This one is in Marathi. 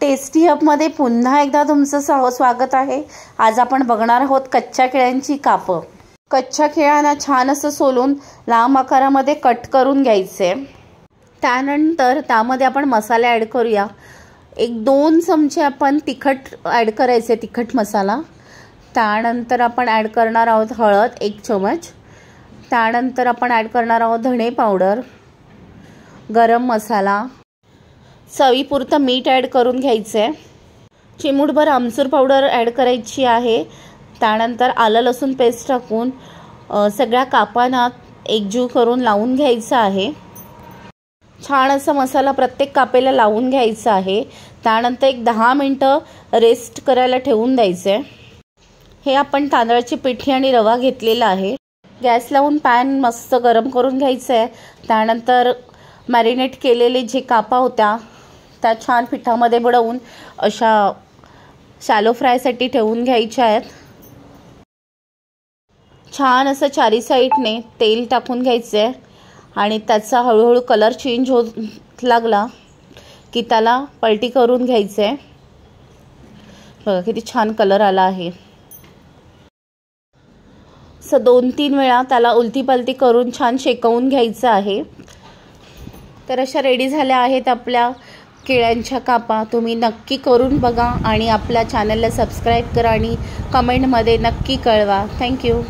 टेस्टी हबमध्ये पुन्हा एकदा तुमचं स्वागत आहे। आज आपण बघणार आहोत कच्च्या केळ्यांची कापं। कच्च्या केळ्यांना छान असं सोलून लांब आकारामध्ये कट करून घ्यायचे। त्यानंतर त्यामध्ये आपण मसाले ॲड करूया। 1-2 चमचे आपण तिखट ॲड करायचे, तिखट मसाला। त्यानंतर आपण ॲड करणार आहोत हळद 1 चमच। त्यानंतर आपण ॲड करणार आहोत धणे पावडर, गरम मसाला, चवीपुरतं मीठ ॲड करून घ्यायचे। चिमूटभर आमचूर पावडर ॲड करायची आहे। त्यानंतर आलं लसूण पेस्ट टाकून सगळ्या कापांना एकजीव करून लावून घ्यायचं आहे। छान असा मसाला प्रत्येक कापेला लावून घ्यायचा आहे। त्यानंतर 10 मिनिटं रेस्ट करायला ठेवून द्यायचे। हे आपण तांदळाची पिठी आणि रवा घेतलेला आहे। गॅस लावून पॅन मस्त गरम करून घ्यायचं आहे। त्यानंतर मॅरिनेट केलेले जे कापा होत्या त्या छान पिठामध्ये बुडवून अशा शॅलो फ्रायसाठी ठेवून घ्यायच्या आहेत। छान असं चारी साईडने तेल टाकून घ्यायचे आणि त्याचा हळूहळू कलर चेंज होत लागला की त्याला पलटी करून घ्यायचे। बघा किती छान कलर आला आहे। 2-3 वेळा त्याला उलटी पलटी करून छान शेकवून घ्यायचं आहे। तर अशा रेडी झाल्या आहेत आपल्या केळ्यांच्या कापा। तुम्ही नक्की करून बघा आणि आपल्या चॅनलला सबस्क्राईब करा आणि कमेंटमध्ये नक्की कळवा। थँक्यू।